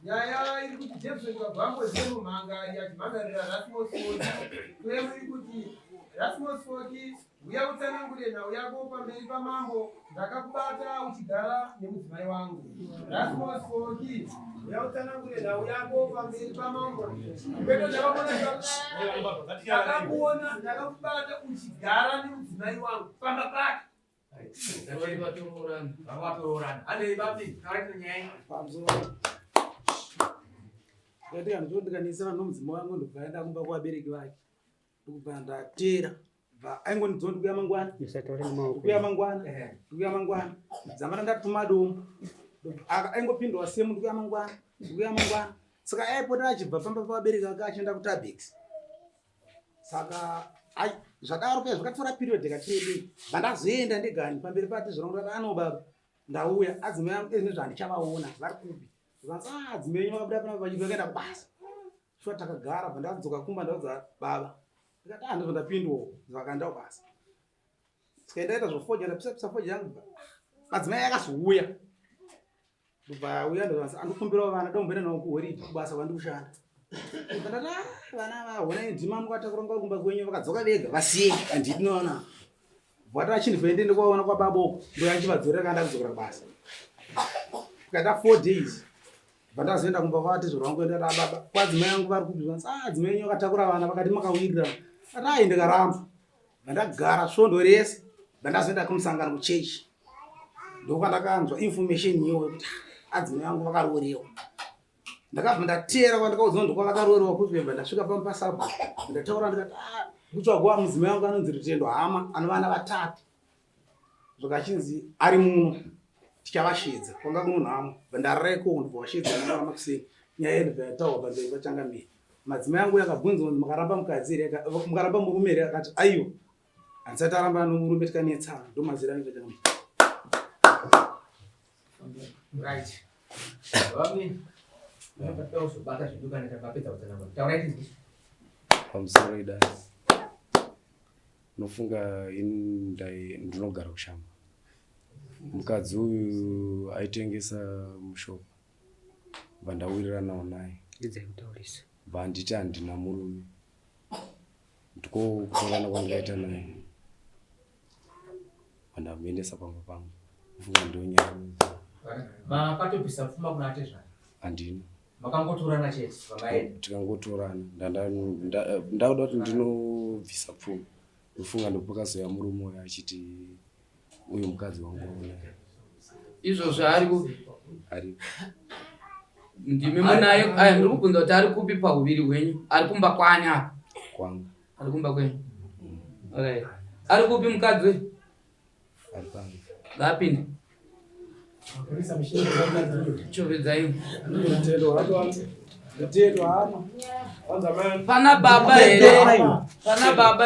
Yaya iri kuti James Kabambo zenu mangari chimangarira Rasmus Foki. Kwemu iri kuti Rasmus Foki uya utsanangure na uyako pamberi pamambo ndakakubata uchigara nemudzimai wangu. Rasmus Foki uya utsanangure na uyako pamberi pamambo. Kweto ndakakuona ndakakubata uchigara nemudzimai wangu. Pamba pake. Vatororana. Ane babi, kawaiti nyai. Ngati anotondikanyisa vanhu mudzimai wangu ndobvaenda kumba kuvabereki vake. Ndokubva ndatera. Aingondidzonda kuya mangwana. Kuya mangwana. Dzamana ndatuma domu. Aingopindwa semu kuya mangwana. Saka aipota achibva pamba pavabereki vake achienda kuTabex. Saka zvadaro pia zvakatora period yakatiri vandazoenda ndigani pamberi pati zvaronga ano baba ndauya adzimai angu ezvinhu zvandichavaona vari kupi zvanzi adzimai enyu vakabuda panapa vachikaenda kubasa shuwa takagara vandadzoka kumba ndaudza baba ndikati ndibva ndapindwawo zvakaenda kubasa tikaendaita zvofoja ndapisapisa foja yangu madzimai akazouya ndobva auya ndozvanzi andikumbirawo vana domboenda navo kuhoridi kubasa kwandikushanda ndati vana vahona ndima mukatakuranga kumba kwenyu vakadzoka vega vasiye handiti noona vati vachindibva ndiende kuvaona kwababoko ndoyachivadzorera kana ndakuzokera basa kukaita 4 days vandazoenda kumba kwati zvorwangu kuenda baba kwadzimai yangu vari kupi vanzi dzimai yenyu vakatakura vana vakati makawirira ati ndikaramba vandagara svondo rese vandazoenda kumusangano kuchechi ndokwandakanzwa information iyoyo kuti adzimai yangu vakarorewa ndakabva ndatera kwandakaudzwa ndokwavakarorewa kupemba ndasvika pampasabha ndataura ndikati kutsvagwa mudzimai wangu anonzi Rutendo Hama ano vana 3 zvakachinzi ari muno tichavashedza kwanga kuno nhamo ndareko ndibva washedza nana makuseni nyaya yendibva yataurwa pamberi pachangamiri madzimai angu yakabvunzwa kuti makaramba mukadzi here mukaramba murume here akati aiwa handisati aramba nomurume tikanetsana ndo mazira angu pachangamiri. Right. I'm sorry dad. Nofunga ndinogara kushamba. Mukadzi uyu aitengesa mushopu. Vandawirira nawo naye. Ndizekutaurisa. Vanditi handina murume. Ndiko kutongana kwandikaita naye. Vandamuendesa pamba pangu. Nofunga ndonyaya. Makatopisa pfuma kuna atezva. Handina. Makangotorana chete pamaenda. Tikangotorana. Ndauda kuti ndinobvisa pfuma. Ndofunga ndopakazoya murume uyu achiti uyu mukadzi wangu waona. Izvozvo ari kupi? Ari. Ndimi munaye ndiri kubvunza kuti ari kupi pauviri hwenyu? Ari kumba kwani apa? Kwangu. Ari kumba kwenyu. Alright. Ari kupi mukadzi weyu? Ari pangu. Ngapinde. Chovedzai. Pana baba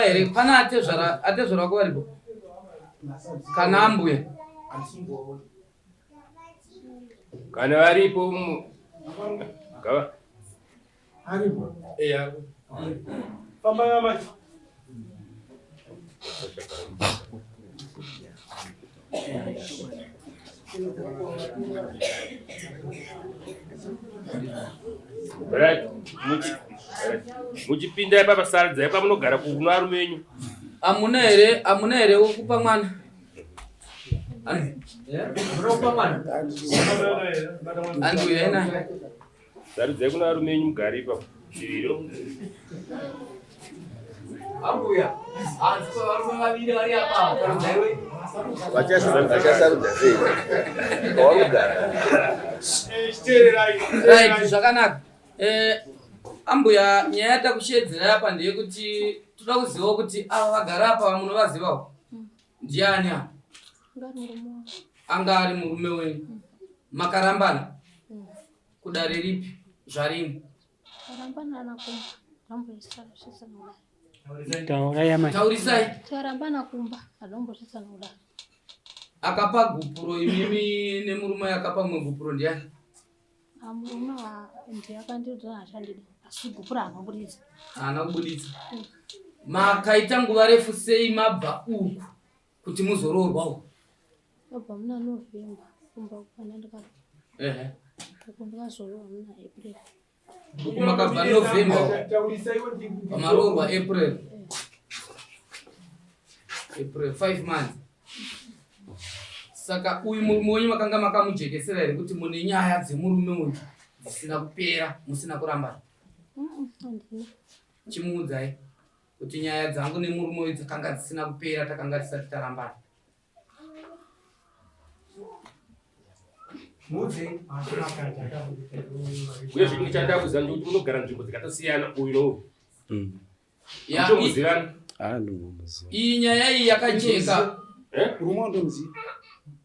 here? Pana atezvara ko varipo? Kana ambuya? Kana varipo Gava? Aripo. Eya. Pamba yama. Right. Muchipinda papa saridza pamunogara kuno arume enyu. Amuna here ukupa mwana? Unokupa mwana? Anduya ina. Saridza kuno arume enyu mugari ipapo. Chiriro. Ambuya. Anziko arume vaviri vari apa. Karudaiwe. Vachasarudza sei? Kawarugara. Right, zvakanaka. Ambuya nyaya yatakushedzera apa ndeyekuti toda kuziva kuti ava vagara apa munovazivawo. Ndiani apa? Anga ari murume wenyu. Makarambana? Kudare ripi? Zvarini? Karambana nakumba. Ramboisarashisa nodare. Taurisai. Karambana kumba. Adomboshisa nodare. Akapa gupuro imimi nemurume akapa mwe gupuro ndiani? Murume ndiyakandiudza ashandidi. Asi gupuro anobuditsa. Anobuditsa. Makaita nguva refu sei mabva uku kuti muzoroorwa uku? Abva muna November kumba kwana ndikati. Kundikazorowa muna April. Makabva November. Taurisa iwo ndi Pamarorwa April. April 5 months. Saka uyu murume wenyu makanga makamujekesera here kuti mune nyaya dzemurume uyu dzisina kupera musina kurambana. Handina. Chimuudzai kuti nyaya dzangu nemurume uyu dzakanga dzisina kupera takanga tisati tarambana. mudze uye zvinhu chandakuzana kuti unogara nzvimbo dzakatosiyana uyu nouyu Ya, utomuzivana iyi nyaya iyi yakajeka. Rumo ndomzi.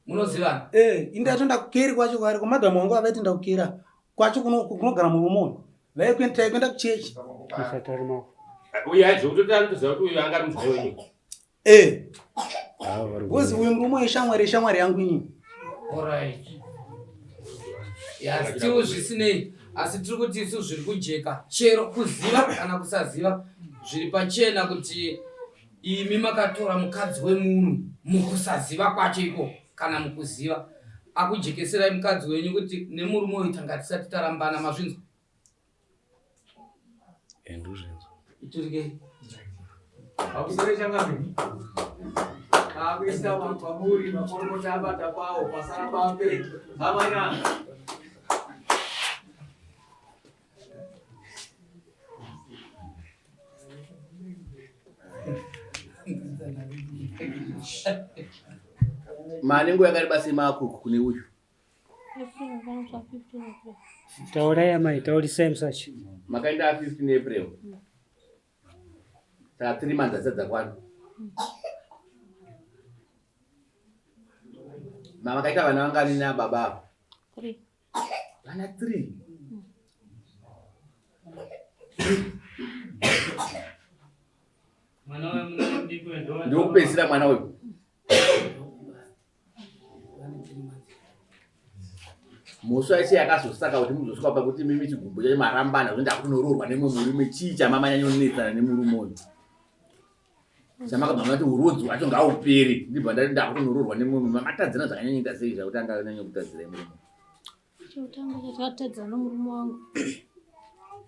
Munozivana? Inde atonda kukeri kwacho kwari kumadhamu wangu avaiti ndakukera. Kwacho kunogara murumo. Kwenda kuchechi. uye haizvo kutotanotoziva kuti uyu anga ari muzvina wenyu Uzi uyu murumo yeshamwari yangu inyi. Alright. Ya, still zvisinei. Asi tiri kuti isu zviri kujeka. Chero kuziva kana kusaziva zviri pachena kuti imi makatora mukadzi wemunhu mukusaziva kwacho iko kana mukuziva. Akujekeserai mukadzi wenyu kuti nemurume uyu tanga tisati tarambana mazvinzwa. Nduzvinzwa. Iturike. akusere changazvini akuisa pamuri makorokota abata pawo pasara pape amanya Manengo yakareba semakuku kune uyu. April vakanzwa 15 April. Tauraya mai, tauri same such. Makaenda 15 April. Saka 3 months asadzadza kwano. Mama kaita vana vangani nababa. 3. Vana 3. Mwana wewe mwana mdiki wewe Ndio kupesira mwana wewe. Muso aisi yakazosaka kuti muzosvika pakuti mimi chigumbu chacho marambana zvoenda kunororwa nemumwe murume chicha mama nyanyonetsana nemurume uyu. Samakabva mati urudzi wacho ngaupere ndibva ndati ndakunororwa nemumwe makatadzana zvakanyanyika sei zvakuti anganyanya kutadzira murume. Chotanga chatakatadzana nomurume wangu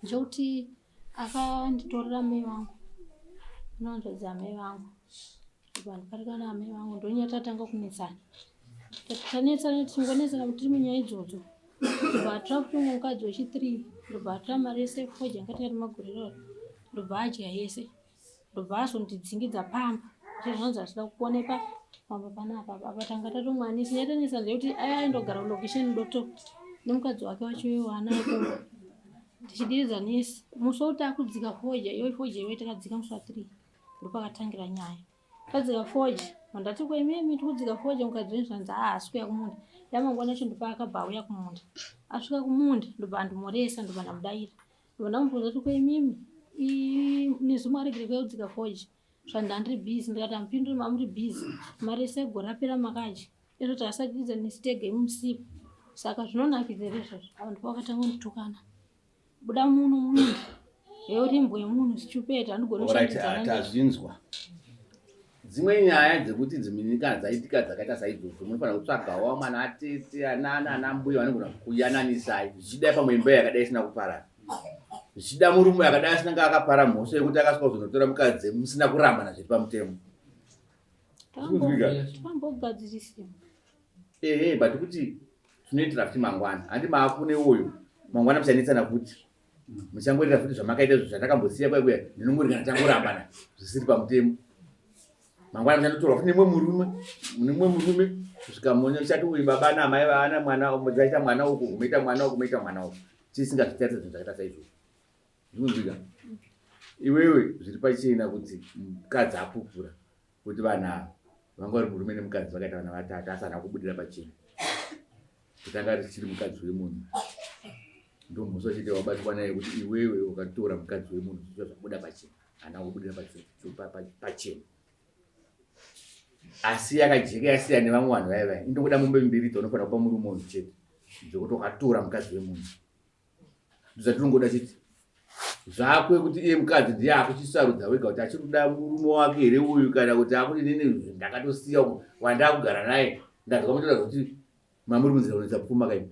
ndokuti akanditorera mai vangu. Unondodza mai vangu. Ndikarekana mai vangu ndonyatatanga kunetsana. Tanetsana tingonetsana kuti tiri munyaya idzodzo. Ndobva kutonga mukadzi wechi3 ndobva mari yese foja ngati ari magorero ndobva adya yese ndobva azondidzingidza pamba ndizvonza zvida kuonekwa pamba panapa apa tanga tatomwanisi yatanesa ndekuti aindogara location doto nemukadzi wake wacho wana akomba ndichidiridza nesi musouti akudzika foja iwe foja iwe takadzika musi wa3 ndopakatangira nyaya tadzika foja mandati kwememi tikudzika foja mukadzi wenzvanzi aswika kumunda yamangwana acho ndopa akabva auya kumunda asvika kumunda ndobva ndimuresa ndobva ndamudayira ndobva ndamubvunza kuti kwemimi nezumwe aregere kudzika foja zvandandiri bhizi ndikati amupinduri mamuri bhizi mari yese gore rapera makadya izvoti asatidza nesitege imusipo saka zvinonakidza rezvozvo ava ndipo vakatanga kunditukana buda munhu mumunda yeurimbwa yemunhu sichupeta andigona tazvinzwa dzimwe nyaya dzekuti dziminikana dzaitika dzakaita saidzodzo munofanira kutsvagawo mwana atete ana mbuya vanogona kuyananisai zvichida pamwe imba yakadai isina kuparara zvichida murume yakadai asinanga akapara mhosva yekuti akasvika kuzonotora mukadzi musina kurambana zviri pamutemo tambogadzirisiwa but kuti tinoitira futi mangwana handi maakune uyu mangwana musanetsana futi muchangoitira futi zvamakaita izvo zvatakambosiya kwaikwaya ndinongorikana tangorambana zvisiri pamutemo mangwana muchandotorwa futi nemwe murume kusvika muchati uyu baba namai vaana mwana mudzaita mwana uku umeita mwana uku umeita mwana uku tisingazvitarise zvinhu zvakaita saizvozvo zvinonzwika iwewe zviri pachena kuti mukadzi apupura kuti vanhu ava vanga vari murume nemukadzi vakaita vana vatatu asana kubudira pachena kutanga richiri mukadzi wemunhu ndo mhosva chete wabatwa naye kuti iwewe ukatora mukadzi wemunhu zvichwa zvabuda pachena hana kubudira pachena asi yakajeka yasiyana nevamwe vanhu vaivai indokuda mombe mbiri dzaunofanira kupa murume uyu chete dzokuti ukatora mukadzi wemunhu zvatinongoda chete zvakwe kuti iye mukadzi ndiye akuchisarudza wega kuti achiri kuda murume wake here uyu kana kuti akuti nini ndakatosiya wandakugara naye ndazwa mutoda kuti mamuri munzira unetsa pfuma kaimi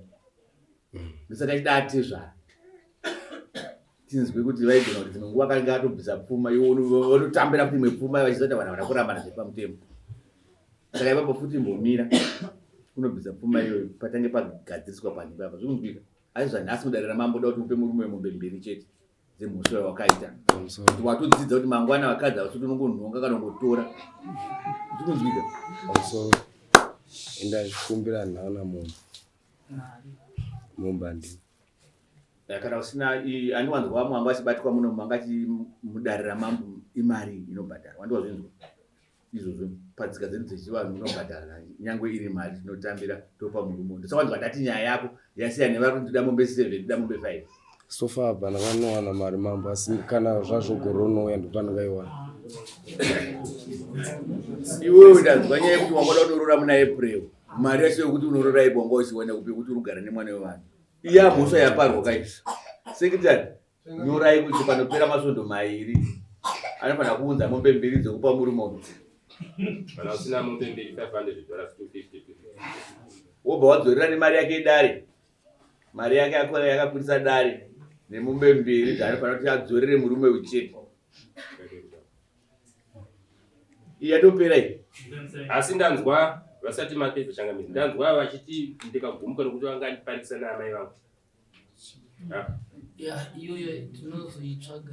ndosaka chidatizvara tinzwe kuti vaigona kuti dzimwe nguva kange atobvisa pfuma iwo vanotambira kuti imwe pfuma vachizoti vanhu vanakurambana zvepamutemo. Saka ipapo futi mbomira unobvisa pfuma iyoyo patange pagadziriswa panzvimbo apa zvikunzwika. Asi zvanhasi mudarira mamboda kuti upe murume mombe mbiri chete dzemhosva wakaita kuti watodzidza kuti mangwana vakadzi avasoti unongonhonga kana kungotora zvikunzwika. Pamusoro indazvikumbira nhana momba ndi kana usina andiwanzwa mwangu achibatikwa muno manga achimudarira mambo imari inobhadhara wandiwa zvinzwa izvozvo padzika dzedu dzechivanhu inobhadhara nyangwe iri mari tinotambira topa murume. Ndosawanzwa ndati nyaya yako yasiyana nevari kuti ndida mombe 7 ndida mombe 5 sofa apa ndakanowana mari mambo asi kana zvazvo gore rinouya ndopandingaiwana. Iwewe ndanzwa nyaya yekuti wangoda kutorora muna April mari yacho yekuti unorora ipo wanga uchiwana kupi kuti urugara nemwana wevanhu iya mhosva yaparwa kaisi sekretary nyorai kuti panopera masvondo mairi anofanira kuunza mombe mbiri dzekupa murume kana usina mombe mbiri $500 $250 wobva wadzorera nemari yake dare mari yake yakora yakakwirisa dare nemombe mbiri dzaanofanira kuti adzorere murume uchete iyatopera iyi. asi ndanzwa vasati mapedza changamidzi ndanzwa vachiti ndikagumuka nokuti vangandiparikisa naamai vangu. iyoyo tinozoitsvaga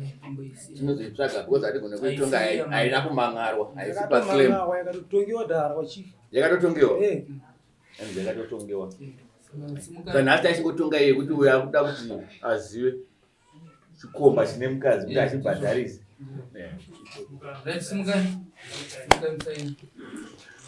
tinozoitsvaga because hatigone kuitonga haina kumangarwa haisi paclaim yakatotongewa dhara wachifa yakatotongewa yakatotongewa kanhasi taichingotonga iye kuti uyo akuda kuti azive chikomba chine mukadzi kuti achibhadharisa. Right, simukai.